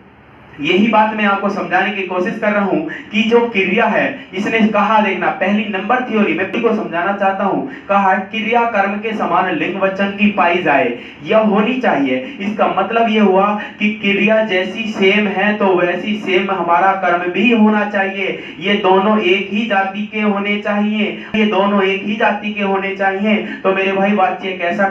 यही बात मैं आपको समझाने की कोशिश कर रहा हूं कि जो क्रिया है, इसने कहा, देखना पहली नंबर थ्योरी में को समझाना चाहता हूं, कहा क्रिया कर्म के समान लिंग वचन की पाई जाए, यह होनी चाहिए। इसका मतलब यह हुआ कि क्रिया जैसी सेम है तो वैसी सेम हमारा कर्म भी होना चाहिए। ये दोनों एक ही जाति के होने चाहिए, तो मेरे भाई वाच्य कैसा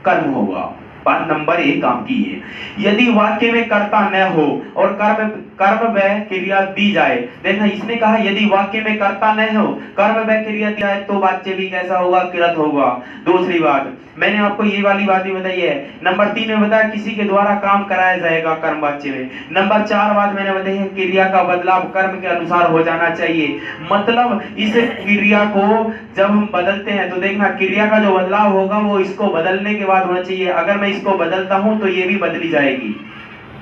कर्म होगा? बात नंबर 1 आपकी है। यदि वाक्य में कर्ता न हो और कर्म व क्रिया दी जाए, देखना इसने कहा यदि वाक्य में कर्ता न हो, कर्म व क्रिया दी जाए तो वाच्य भी कैसा होगा? कृत होगा। दूसरी बात मैंने आपको ये वाली बात भी बताई है। नंबर 3 में बताया किसी के द्वारा काम कराया जाएगा कर्म वाच्य में। नंबर 4 बात मैंने बताई है क्रिया का बदलाव कर्म के अनुसार हो जाना चाहिए। मतलब इस क्रिया को जब हम बदलते हैं तो देखना क्रिया का जो बदलाव होगा वो इसको बदलने के बाद होना चाहिए। अगर मैं इसको बदलता हूं तो ये भी बदली जाएगी।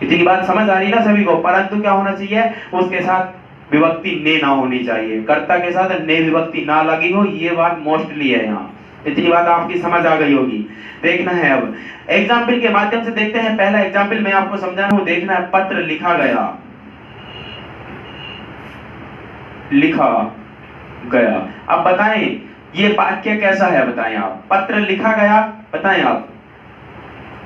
इतनी बात समझ आ रही ना सभी को? परंतु क्या होना चाहिए? उसके साथ विभक्ति ने ना होनी चाहिए, कर्ता के साथ ने विभक्ति ना लगी हो, ये बात मोस्टली है यहाँ। इतनी बात आपकी समझ आ गई होगी। देखना है अब एग्जाम्पल के माध्यम से देखते हैं। पहला एग्जाम्पल मैं आपको समझाना हूं। देखना है पत्र लिखा गया। अब बताएं ये वाक्य कैसा है? बताएं आप। पत्र लिखा गया, बताएं आप।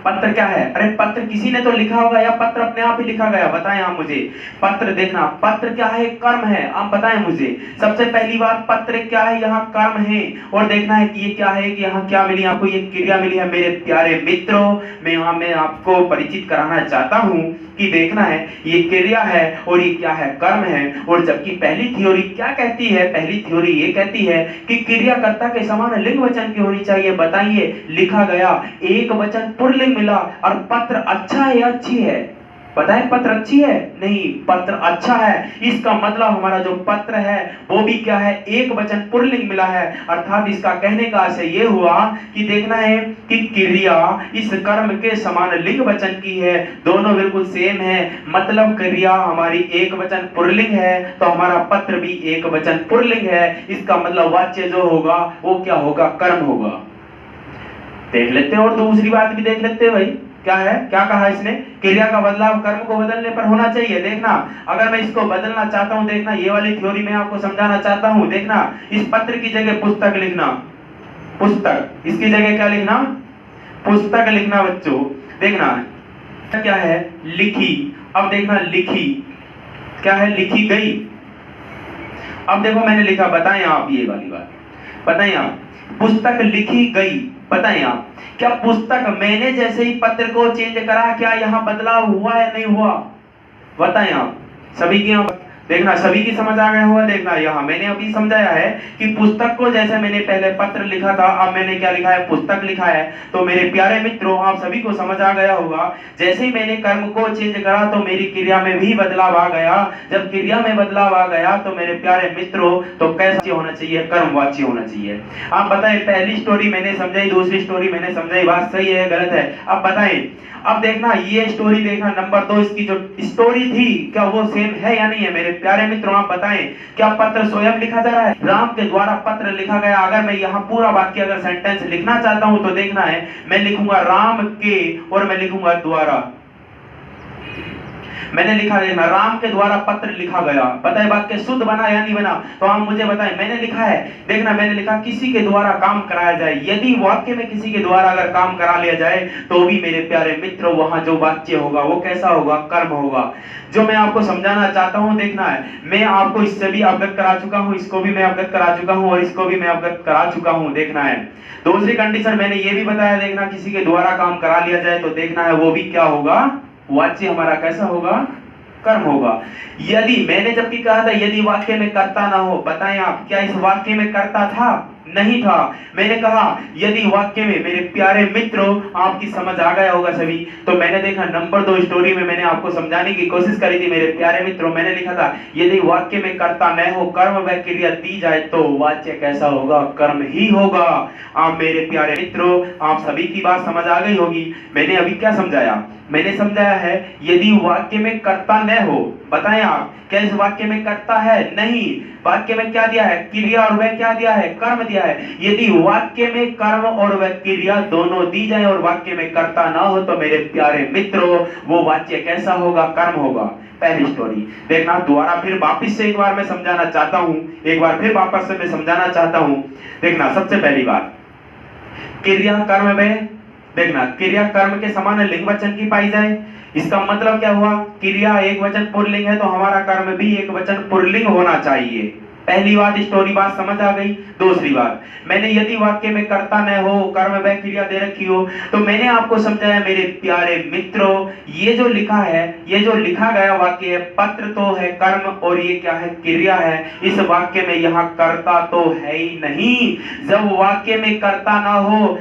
पत्र क्या है? अरे पत्र किसी ने तो लिखा होगा या पत्र अपने आप ही लिखा गया? बताएं आप मुझे। पत्र देखना, पत्र क्या है? कर्म है। आप बताएं मुझे। सबसे पहली बात, पत्र क्या है? यहाँ कर्म है। और देखना है कि ये क्या है, कि यहाँ क्या मिली आपको? ये क्रिया मिली है। मेरे प्यारे मित्रों, मैं आपको परिचित कराना चाहता हूँ कि देखना है ये क्रिया है और ये क्या है? कर्म है। और जबकि पहली थ्योरी क्या कहती है? पहली थ्योरी ये कहती है कि क्रियाकर्ता के समान लिंग वचन की होनी चाहिए। बताइए, लिखा गया एक वचन पुल्लिंग मिला और पत्र अच्छा है या अच्छी है? बताएं, पत्र अच्छी है? नहीं, पत्र अच्छा है। इसका मतलब हमारा जो पत्र है वो भी क्या है? एक वचन पुल्लिंग मिला है। अर्थात इसका कहने का आशय ये हुआ कि देखना है कि क्रिया इस कर्म के समान लिंग वचन की है। दोनों बिल्कुल सेम है। मतलब क्रिया हमारी एक वचन पुल्लिंग है तो हमारा पत्र भी एक वचन पुल्लिंग है। इसका मतलब वाच्य जो होगा वो क्या होगा? कर्म होगा। देख लेते हैं और दूसरी बात भी देख लेते हैं भाई। क्या है? क्या कहा इसने? क्रिया का बदलाव कर्म को बदलने पर होना चाहिए। देखना, अगर मैं इसको बदलना चाहता हूं, देखना ये वाली थ्योरी मैं आपको समझाना चाहता हूं। देखना, इस पत्र की जगह पुस्तक लिखना। पुस्तक, इसकी जगह क्या लिखना? पुस्तक लिखना बच्चों। देखना क्या है? लिखी। अब देखना, लिखी क्या है? लिखी गई। अब देखो मैंने लिखा, बताएं आप ये वाली बात, बताएं आप। पुस्तक लिखी गई, बताएं आप। क्या पुस्तक मैंने जैसे ही पत्र को चेंज करा, क्या यहाँ बदलाव हुआ या नहीं हुआ? बताएं आप। सभी की देखना, सभी की समझ आ गया हुआ। देखना, यहाँ मैंने अभी समझाया है कि पुस्तक को जैसे मैंने पहले पत्र लिखा था, अब मैंने क्या लिखा है? पुस्तक लिखा है। तो मेरे प्यारे मित्रों, आप सभी को समझ आ गया होगा, जैसे ही मैंने कर्म को चेंज करा तो मेरी क्रिया में भी बदलाव आ गया। जब क्रिया में बदलाव आ गया तो मेरे प्यारे मित्रों, तो कैसे होना चाहिए? कर्मवाची होना चाहिए। आप बताएं, पहली स्टोरी मैंने समझाई, दूसरी स्टोरी मैंने समझाई, बात सही है गलत है? अब बताएं। अब देखना, ये स्टोरी देखना, नंबर 2 इसकी जो स्टोरी थी क्या वो सेम है या नहीं है? मेरे प्यारे मित्रों, आप बताएं, क्या पत्र स्वयं लिखा जा रहा है? राम के द्वारा पत्र लिखा गया। अगर मैं यहाँ पूरा वाक्य अगर सेंटेंस लिखना चाहता हूं तो देखना है, मैं लिखूंगा राम के और मैं लिखूंगा द्वारा। मैंने लिखा, देखना, राम के द्वारा पत्र लिखा गया। बताए वाक्य शुद्ध बना या नहीं बना? तो आप मुझे बताएं। मैंने लिखा है, देखना मैंने लिखा किसी के द्वारा काम कराया जाए। यदि वाक्य में किसी के द्वारा अगर काम करा लिया जाए तो भी मेरे प्यारे मित्रों वहां जो वाक्य होगा वो कैसा होगा? कर्म होगा। जो मैं आपको समझाना चाहता हूं, देखना है, मैं आपको इससे भी अवगत करा चुका हूं, इसको भी मैं अवगत करा चुका हूं और इसको भी मैं अवगत करा चुका हूं। देखना है, दूसरी कंडीशन मैंने ये भी बताया, देखना किसी के द्वारा काम करा लिया जाए तो देखना है वो भी क्या होगा? वाच्य हमारा कैसा होगा? कर्म होगा। यदि मैंने जबकि कहा था यदि वाक्य में कर्ता ना हो, बताएं आप, क्या इस वाक्य में कर्ता था? नहीं था। मैंने कहा यदि वाक्य में, मेरे प्यारे मित्रों आपकी समझ आ गया होगा सभी। तो मैंने देखा नंबर 2 स्टोरी में मैंने आपको समझाने की कोशिश करी थी मेरे प्यारे मित्रों। मैंने लिखा था यदि वाक्य में कर्ता न हो, कर्म व क्रिया दी जाए तो वाच्य कैसा होगा? कर्म ही होगा। आप मेरे प्यारे मित्रों, आप सभी की बात समझ आ गई होगी। मैंने अभी क्या समझाया? मैंने समझाया है यदि वाक्य में कर्ता न हो, बताएं आप, क्या इस वाक्य में कर्ता है? नहीं। वाक्य में क्या दिया है? क्रिया, और वह क्या दिया है? कर्म दिया है। यदि वाक्य में कर्म और वह क्रिया दोनों दी जाए और वाक्य में कर्ता ना हो तो मेरे प्यारे मित्रों वो वाक्य कैसा होगा? कर्म होगा। पहली स्टोरी देखना, दोबारा फिर वापस से एक बार मैं समझाना चाहता हूं, एक बार फिर वापस से मैं समझाना चाहता हूं। देखना, सबसे पहली बात, क्रिया कर्म में, देखना क्रिया कर्म के समान लिंग वचन की पाई जाए, इसका मतलब क्या हुआ? क्रिया एक वचन पुल्लिंग है तो हमारा कर्म भी एक वचन पुल्लिंग होना चाहिए। पहली बात, स्टोरी बात समझ आ गई। दूसरी बात, मैंने यदि वाक्य में कर्ता न हो, कर्म व क्रिया दे रखी हो, तो मैंने आपको समझाया मेरे प्यारे मित्रों, ये जो लिखा है, ये जो लिखा गया वाक्य है, पत्र तो है कर्म और ये क्या है? क्रिया है। इस वाक्य में यहाँ कर्ता तो है ही नहीं। जब वाक्य में कर्ता ना हो,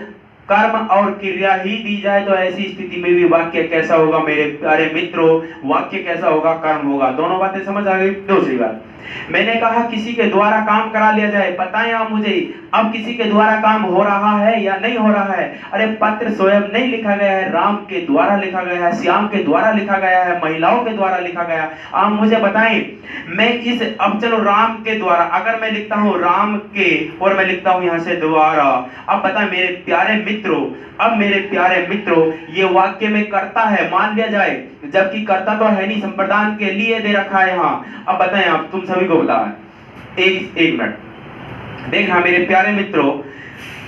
कर्म और क्रिया ही दी जाए तो ऐसी स्थिति में भी वाक्य कैसा होगा मेरे प्यारे मित्रों? वाक्य कैसा होगा? कर्म होगा। दोनों बातें समझ आ गई। दूसरी बात, मैंने कहा किसी के द्वारा काम करा लिया जाए। बताएं आप मुझे, अब किसी के द्वारा काम हो रहा है या नहीं हो रहा है? अरे पत्र स्वयं नहीं लिखा गया है, राम के द्वारा लिखा गया है, श्याम के द्वारा लिखा गया है, महिलाओं के द्वारा लिखा गया। आप मुझे बताएं, मैं इस, अब चलो राम के द्वारा, अगर मैं लिखता हूं राम के और मैं लिखता हूं यहां से द्वारा, अब बताएं मेरे प्यारे मित्रों, अब मेरे प्यारे मित्रों ये वाक्य में कर्ता है मान लिया जाए, जबकि कर्ता तो है नहीं, संप्रदान के लिए दे रखा है यहाँ। अब बताएं आप, तुम सभी को बता, एक मिनट देखना मेरे प्यारे मित्रों,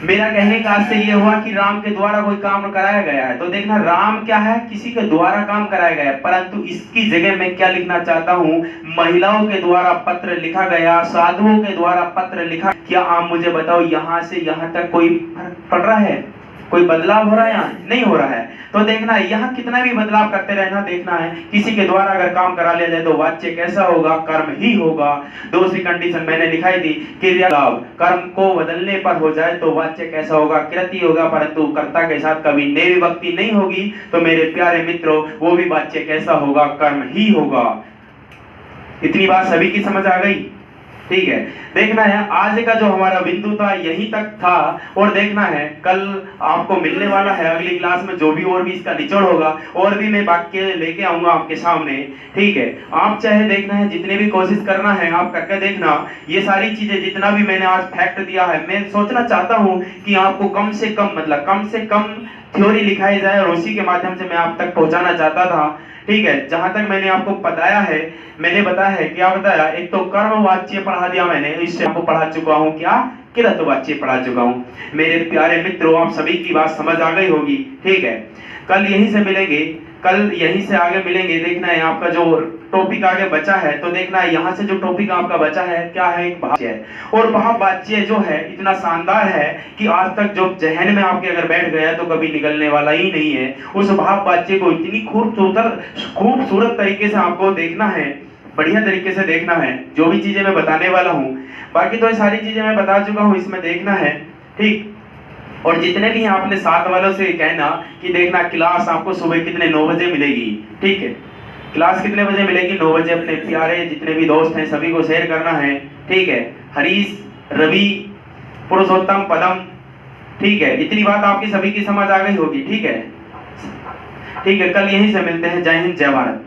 मेरा कहने का अर्थ ये हुआ कि राम के द्वारा कोई काम कराया गया है, तो देखना राम क्या है, किसी के द्वारा काम कराया गया है, परंतु इसकी जगह मैं क्या लिखना चाहता हूँ, महिलाओं के द्वारा पत्र लिखा गया, साधुओं के द्वारा पत्र लिखा। क्या आप मुझे बताओ यहाँ से यहाँ तक कोई फर्क पड़ रहा है, कोई बदलाव हो रहा है? यहाँ नहीं हो रहा है। तो देखना यहाँ कितना भी बदलाव करते रहना, देखना है किसी के द्वारा अगर काम करा लिया जाए तो वाच्य कैसा होगा, कर्म ही होगा। दूसरी कंडीशन मैंने दिखाई दी, क्रिया कर्म को बदलने पर हो जाए तो वाच्य कैसा होगा, कृति होगा, परंतु कर्ता के साथ कभी ने विभक्ति नहीं होगी। तो मेरे प्यारे मित्रों वो भी वाच्य कैसा होगा, कर्म ही होगा। इतनी बात सभी की समझ आ गई? ठीक है, देखना है आज का जो हमारा बिंदु था यहीं तक था, और देखना है कल आपको मिलने वाला है अगली क्लास में जो भी और भी इसका निचोड़ होगा, और भी मैं वाक्य लेके आऊंगा आपके सामने। ठीक है, आप चाहे देखना है जितने भी कोशिश करना है आप करके देखना, ये सारी चीजें जितना भी मैंने आज फैक्ट दिया है, मैं सोचना चाहता हूँ कि आपको कम से कम मतलब कम से कम थ्योरी लिखाई जाए और उसी के माध्यम से मैं आप तक पहुंचाना चाहता था। ठीक है, जहां तक मैंने आपको बताया है, मैंने बताया है क्या बताया, एक तो कर्म वाच्य पढ़ा दिया मैंने, इससे आपको पढ़ा चुका हूं क्या, किरत वाच्य पढ़ा चुका हूं। मेरे प्यारे मित्रों आप सभी की बात समझ आ गई होगी। ठीक है, कल यहीं से मिलेंगे, कल यहीं से आगे मिलेंगे। देखना है आपका जो टॉपिक आगे बचा है, तो देखना है यहाँ से जो टॉपिक आपका बचा है क्या है, एक वाच्य है। और वह वाच्य जो है इतना शानदार है कि आज तक जो जहन में आपके अगर बैठ गया तो कभी निकलने वाला ही नहीं है। उस भाव वाच्य को इतनी खूबसूरत तरीके से आपको देखना है, बढ़िया तरीके से देखना है, जो भी चीजें मैं बताने वाला हूँ। बाकी तो ये सारी चीजें मैं बता चुका हूँ, इसमें देखना है। ठीक, और जितने भी आपने साथ वालों से कहना कि देखना क्लास आपको सुबह कितने 9 बजे मिलेगी। ठीक है, क्लास कितने बजे मिलेगी, 9 बजे। अपने प्यारे जितने भी दोस्त हैं सभी को शेयर करना है। ठीक है, हरीश, रवि, पुरुषोत्तम, पदम। ठीक है, इतनी बात आपकी सभी की समझ आ गई होगी। ठीक है, ठीक है, कल यहीं से मिलते हैं। जय हिंद, जय भारत।